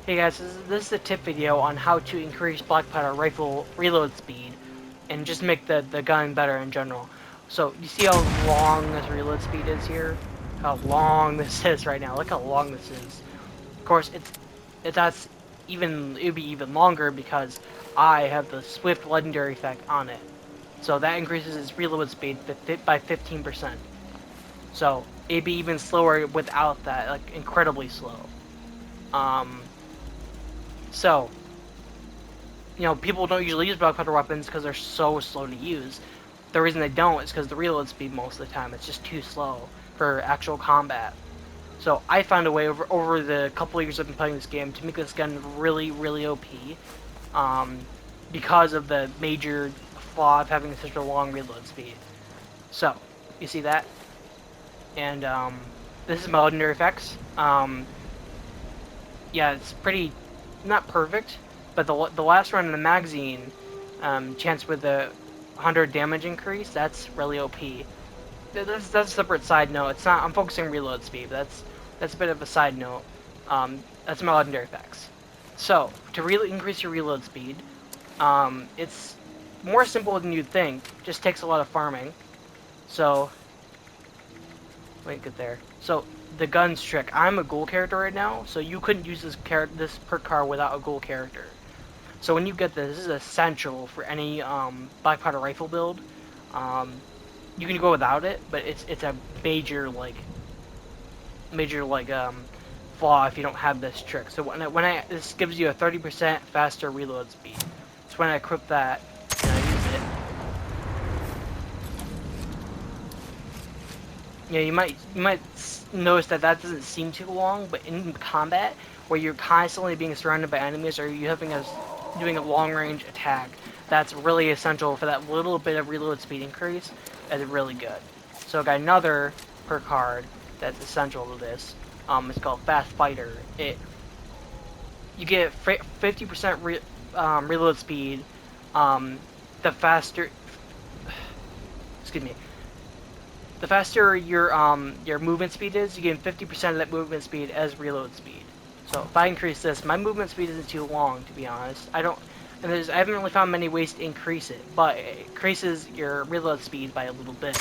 Hey guys, this is a tip video on how to increase black powder rifle reload speed and just make the gun better in general. So, you see how long this reload speed is here? How long this is right now. Look how long this is. Of course, it'd be even longer because I have the Swift Legendary effect on it. So that increases its reload speed by 15%. So, it'd be even slower without that, like incredibly slow. Um, so, people don't usually use black powder weapons because they're so slow to use. The reason they don't is because the reload speed most of the time, it's just too slow for actual combat. So I found a way over the couple of years I've been playing this game to make this gun really, really OP, um, because of the major flaw of having such a long reload speed. So, you see that? And this is my legendary effects. Yeah, it's pretty, not perfect, but the last run in the magazine, chance with the 100 damage increase, that's really OP. That's a separate side note. It's not. I'm focusing on reload speed. But that's a bit of a side note. That's my legendary effects. So to really increase your reload speed, it's more simple than you'd think. Just takes a lot of farming. So wait, get there. So the gun's trick. I'm a ghoul character right now, so you couldn't use this perk card without a ghoul character. So when you get this is essential for any black powder rifle build. Um, you can go without it, but it's a major flaw if you don't have this trick. So this gives you a 30% faster reload speed. So when I equip that and I use it, you might notice that doesn't seem too long, but in combat where you're constantly being surrounded by enemies or you having doing a long range attack, that's really essential for that little bit of reload speed increase. Is really good. So I got another perk card that's essential to this. It's called Fast Fighter. You get 50% reload speed. The faster, excuse me, the faster your movement speed is, you get 50% of that movement speed as reload speed. So if I increase this, my movement speed isn't too long, to be honest. I haven't really found many ways to increase it, but it increases your reload speed by a little bit.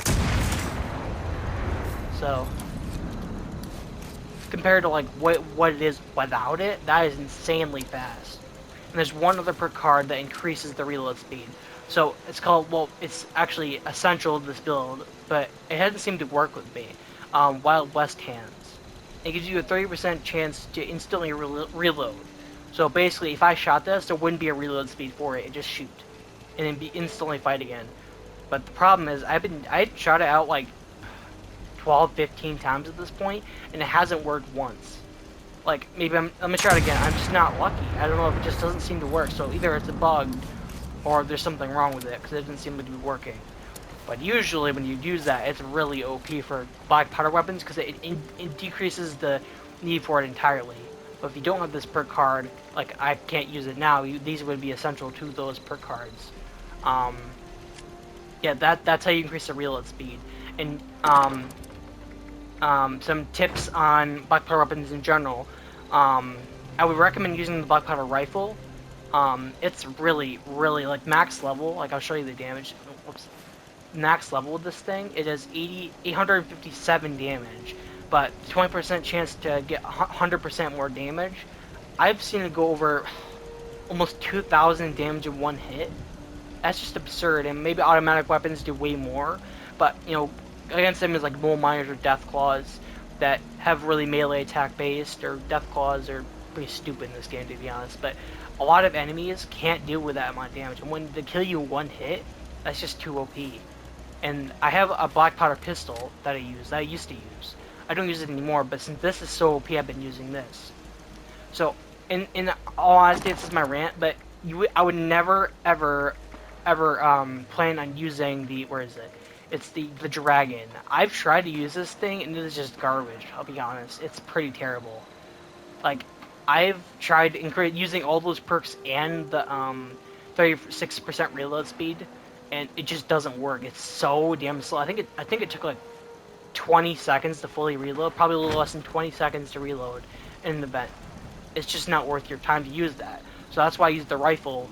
So compared to like what it is without it, that is insanely fast. And there's one other perk card that increases the reload speed. So it's called, well, it's actually essential to this build, but it hasn't seemed to work with me. Wild West Hands. It gives you a 30% chance to instantly reload. So basically, if I shot this, there wouldn't be a reload speed for it. It just shoot, and then be instantly fight again. But the problem is, I shot it out like 12, 15 times at this point, and it hasn't worked once. Like, maybe I'm gonna try it again. I'm just not lucky. I don't know if it just doesn't seem to work. So either it's a bug, or there's something wrong with it, because it doesn't seem to be working. But usually when you use that, it's really OP for black powder weapons, because it decreases the need for it entirely. But if you don't have this perk card, like I can't use it now, these would be essential to those perk cards. Yeah, that's how you increase the reload speed. And some tips on black powder weapons in general. I would recommend using the black powder rifle. It's really, really like max level. Like I'll show you the damage. Whoops. Max level with this thing, it does 857 damage, but 20% chance to get 100% more damage. I've seen it go over almost 2,000 damage in one hit. That's just absurd, and maybe automatic weapons do way more, but against them is like mole miners or death claws that have really melee attack based, or death claws are pretty stupid in this game, to be honest. But a lot of enemies can't deal with that amount of damage, and when they kill you in one hit, that's just too OP. And I have a black powder pistol that I used to use. I don't use it anymore, but since this is so OP, I've been using this. So in all honesty, this is my rant, but I would never ever plan on using the, where is it? It's the dragon. I've tried to use this thing and it is just garbage. I'll be honest, it's pretty terrible. Like I've tried using all those perks and the 36% reload speed, and it just doesn't work. It's so damn slow. I think it took like 20 seconds to fully reload, probably a little less than 20 seconds to reload in the event. it's just not worth your time to use that. So that's why I use the rifle,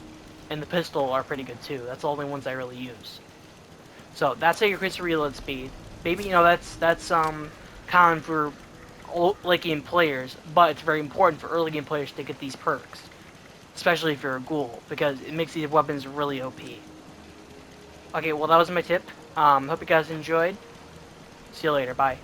and the pistol are pretty good too. That's the only ones I really use. So that's how you increase your reload speed. Maybe that's common for late game players, but it's very important for early game players to get these perks, especially if you're a ghoul, because it makes these weapons really OP. Okay, well that was my tip. Hope you guys enjoyed. See you later. Bye.